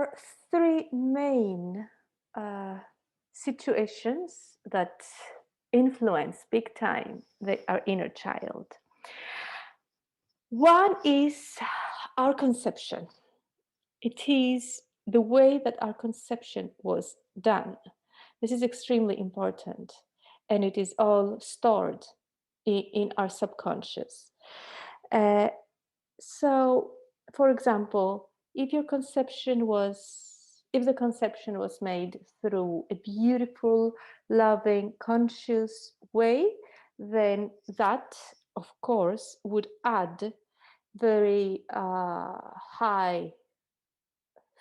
are three main uh, situations that influence big time our inner child. One is our conception. It is the way that our conception was done. This is extremely important, and it is all stored in our subconscious. Uh, so, for example, if the conception was made through a beautiful, loving, conscious way, then that, of course, would add very high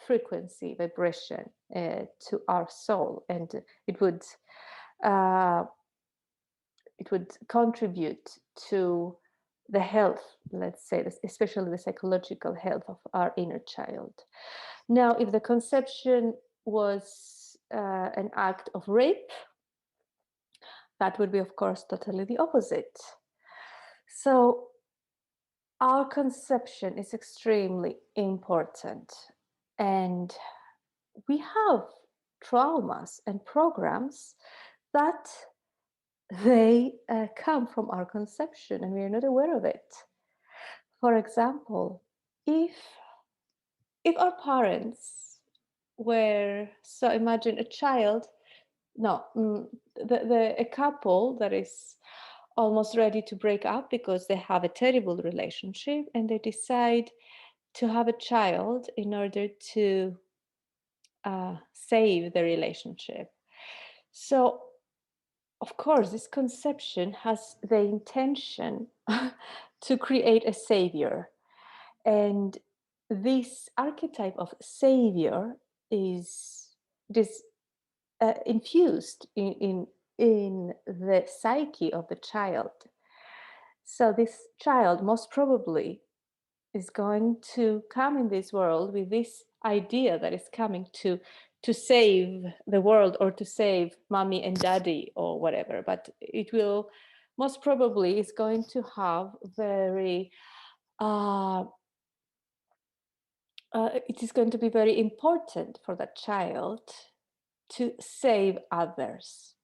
frequency vibration to our soul, and it would uh, it would contribute to the health, let's say, especially the psychological health of our inner child. Now, if the conception was an act of rape, that would be, of course, totally the opposite. So our conception is extremely important, and we have traumas and programs that they come from our conception and we are not aware of it. For example, if our parents were, so imagine a child, no, a couple that is almost ready to break up because they have a terrible relationship and they decide to have a child in order to save the relationship. So, of course, this conception has the intention to create a savior. And this archetype of savior is infused in the psyche of the child. So this child most probably is going to come in this world with this idea that is coming to save the world or to save mommy and daddy or whatever, but it will most probably is going to have very it is going to be very important for that child to save others.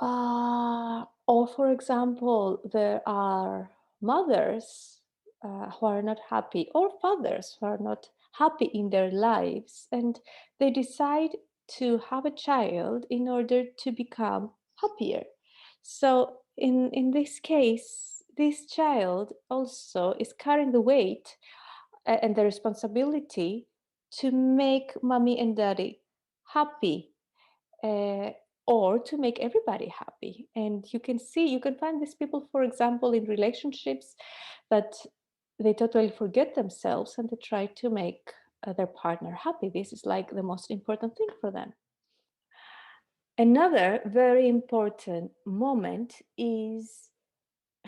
Or, for example, there are mothers who are not happy, or fathers who are not happy in their lives, and they decide to have a child in order to become happier. So, in this case, this child also is carrying the weight and the responsibility to make mommy and daddy happy, uh, or to make everybody happy. And you can find these people, for example, in relationships that they totally forget themselves and they try to make their partner happy. This is like the most important thing for them. Another very important moment is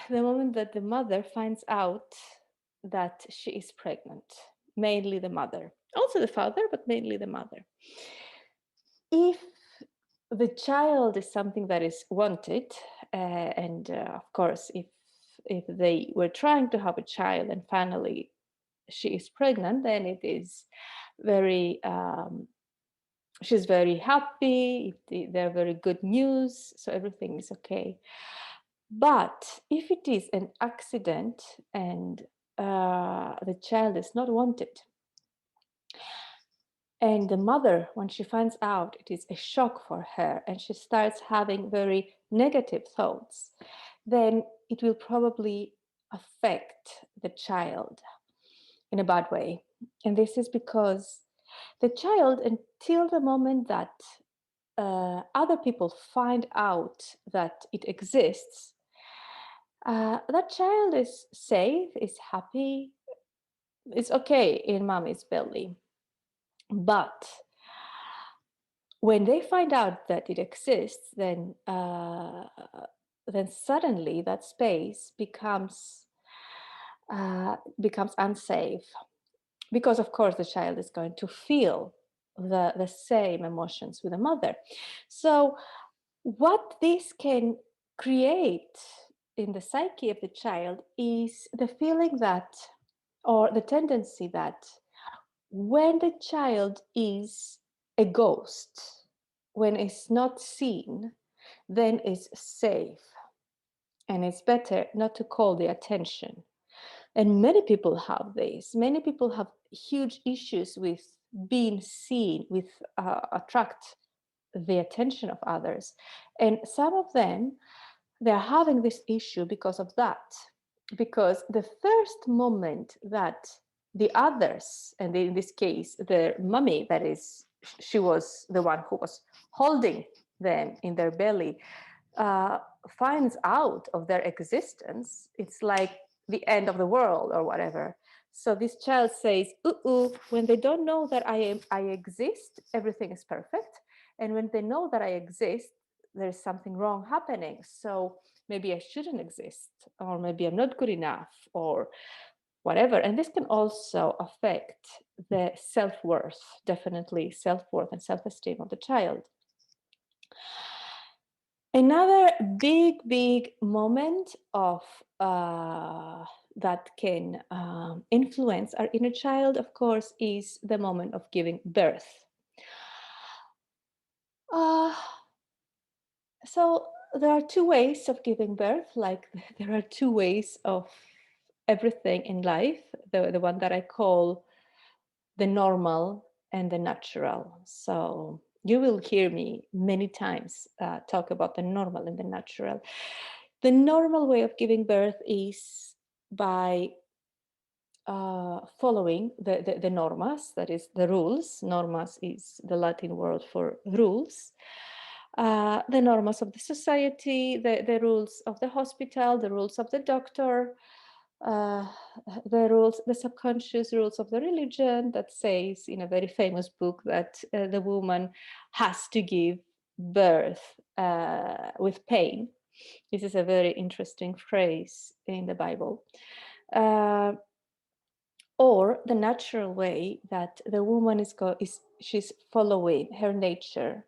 the moment that the mother finds out that she is pregnant, mainly the mother, also the father, but mainly the mother. If the child is something that is wanted, and of course, if they were trying to have a child and finally she is pregnant, then it is very she's very happy. They're very good news, so everything is okay. But if it is an accident and the child is not wanted, and the mother, when she finds out, it is a shock for her and she starts having very negative thoughts, then it will probably affect the child in a bad way. And this is because the child, until the moment that other people find out that it exists, that child is safe, is happy, is okay in mommy's belly. But when they find out that it exists, then suddenly that space becomes unsafe, because of course the child is going to feel the same emotions with the mother. So what this can create in the psyche of the child is the feeling that, or the tendency that, when the child is a ghost, when it's not seen, then it's safe. And it's better not to call the attention. And many people have this. Many people have huge issues with being seen, with attract the attention of others. And some of them, they're having this issue because of that. Because the first moment that the others, and in this case, the mummy, that is, she was the one who was holding them in their belly, uh, finds out of their existence, it's like the end of the world or whatever. So this child says, ooh, when they don't know that I exist, everything is perfect. And when they know that I exist, there's something wrong happening. So maybe I shouldn't exist, or maybe I'm not good enough, or whatever. And this can also affect the self-worth, definitely self-worth and self-esteem of the child. Another big moment of that can influence our inner child, of course, is the moment of giving birth. Uh, so there are two ways of giving birth, like there are two ways of everything in life. The one that I call the normal and the natural. So you will hear me many times talk about the normal and the natural. The normal way of giving birth is by following the normas, that is the rules. Normas is the Latin word for rules. The normas of the society, the rules of the hospital, the rules of the doctor, uh, the rules, the subconscious rules of the religion that says in a very famous book that the woman has to give birth with pain. This is a very interesting phrase in the Bible. Uh, or the natural way that the woman is she's following her nature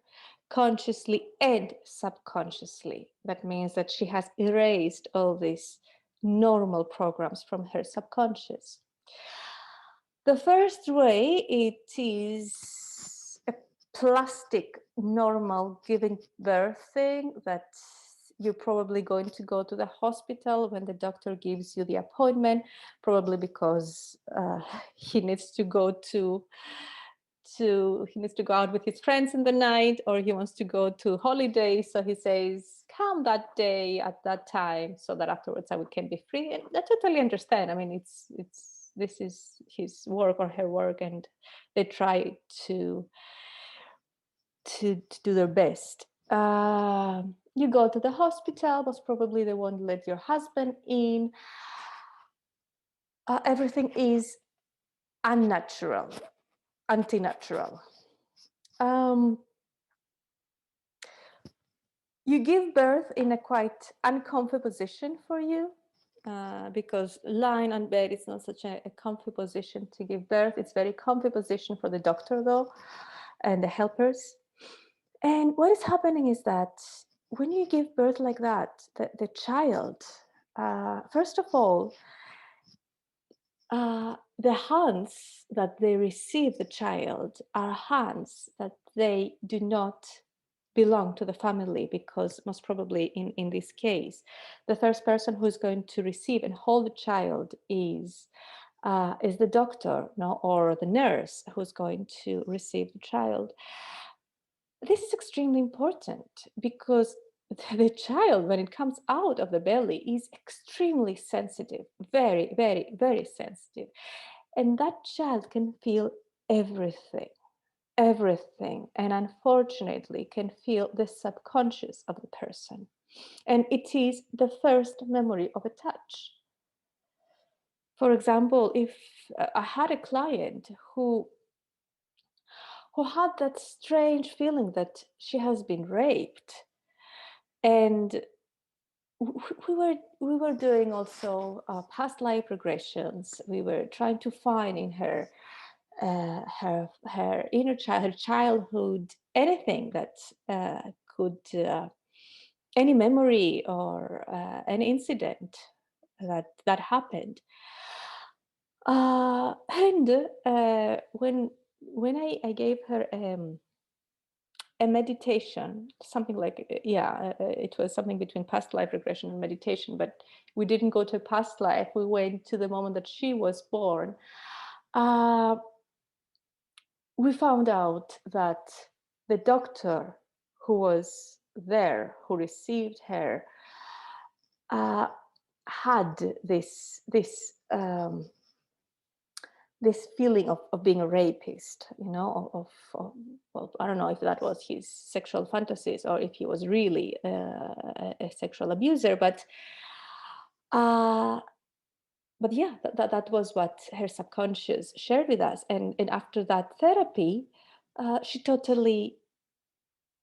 consciously and subconsciously. That means that she has erased all these normal programs from her subconscious. The first way, it is a plastic normal giving birth thing that you're probably going to go to the hospital when the doctor gives you the appointment, probably because he needs to go he needs to go out with his friends in the night, or he wants to go to holiday, so he says come that day at that time so that afterwards I can be free. And I totally understand. I mean, it's this is his work or her work, and they try to do their best. You go to the hospital, most probably they won't let your husband in. Everything is unnatural, anti-natural. You give birth in a quite uncomfy position for you, because lying on bed is not such a comfy position to give birth. It's very comfy position for the doctor though, and the helpers. And what is happening is that when you give birth like that, the child, first of all, the hands that they receive the child are hands that they do not belong to the family, because most probably in this case, the first person who's going to receive and hold the child is the doctor, no, or the nurse who's going to receive the child. This is extremely important because the child, when it comes out of the belly, is extremely sensitive, very sensitive. And that child can feel everything, and unfortunately can feel the subconscious of the person. And it is the first memory of a touch. For example, if I had a client who had that strange feeling that she has been raped, and we were doing also past life regressions. We were trying to find in her her inner child, her childhood, anything that could any memory or an incident that happened. And when I gave her a meditation, something like it was something between past life regression and meditation, but we didn't go to a past life. We went to the moment that she was born. Uh, we found out that the doctor who was there, who received her, uh, had this feeling of being a rapist, well, I don't know if that was his sexual fantasies or if he was really a sexual abuser, uh, but yeah, that was what her subconscious shared with us. And after that therapy, she totally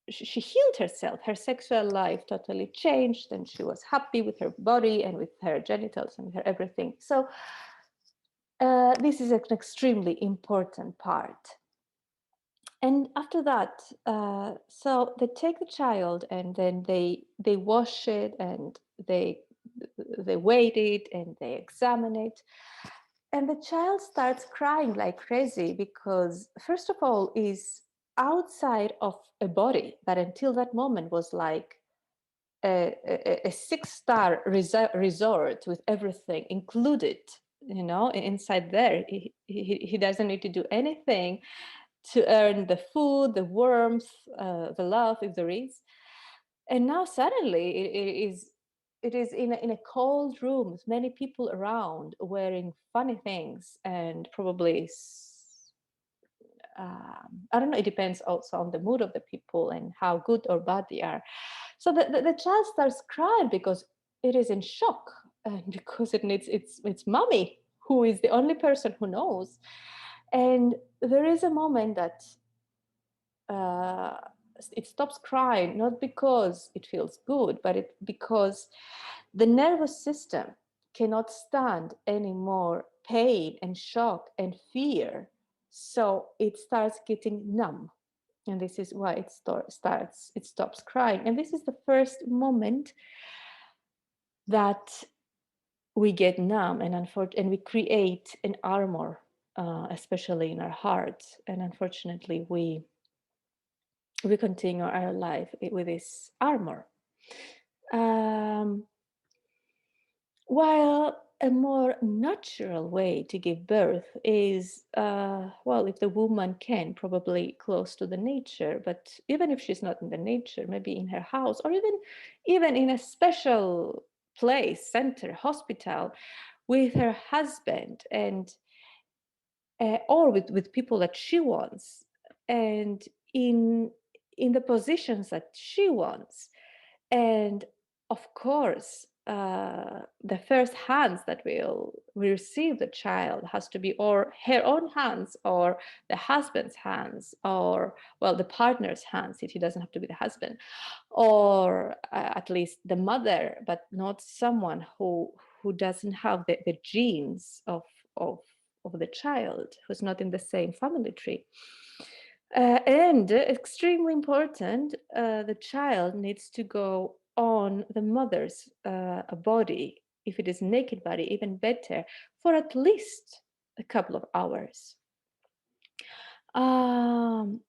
she healed herself. Her sexual life totally changed, and she was happy with her body and with her genitals and her everything. So this is an extremely important part. And after that, so they take the child and then they wash it and they weigh it and they examine it. And the child starts crying like crazy because, first of all, is outside of a body that until that moment was like a six-star resort with everything included, inside there. He doesn't need to do anything to earn the food, the warmth, the love, if there is. And now suddenly it is in a cold room with many people around wearing funny things and probably I don't know, it depends also on the mood of the people and how good or bad they are. So the child starts crying because it is in shock and because it needs its mommy, who is the only person who knows. And there is a moment that uh, it stops crying, not because it feels good, but because the nervous system cannot stand any more pain and shock and fear. So it starts getting numb. And this is why it stops crying. And this is the first moment that we get numb and we create an armor, especially in our hearts. And unfortunately, we continue our life with this armor. Um, while a more natural way to give birth is, well, if the woman can, probably close to the nature. But even if she's not in the nature, maybe in her house or even in a special place, center, hospital, with her husband and or with people that she wants, and in in the positions that she wants. And of course, the first hands that will receive the child has to be or her own hands or the husband's hands, or well, the partner's hands if he doesn't have to be the husband, or at least the mother, but not someone who doesn't have the genes of of the child, who's not in the same family tree. And extremely important, the child needs to go on the mother's body. If it is naked body, even better, for at least a couple of hours. Um,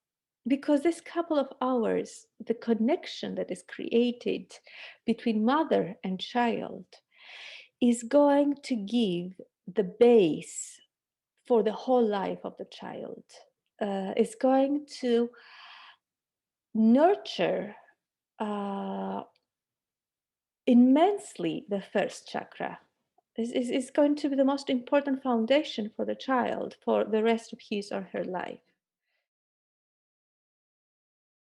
because this couple of hours, the connection that is created between mother and child is going to give the base for the whole life of the child. Is going to nurture uh, immensely the first chakra. Is going to be the most important foundation for the child for the rest of his or her life.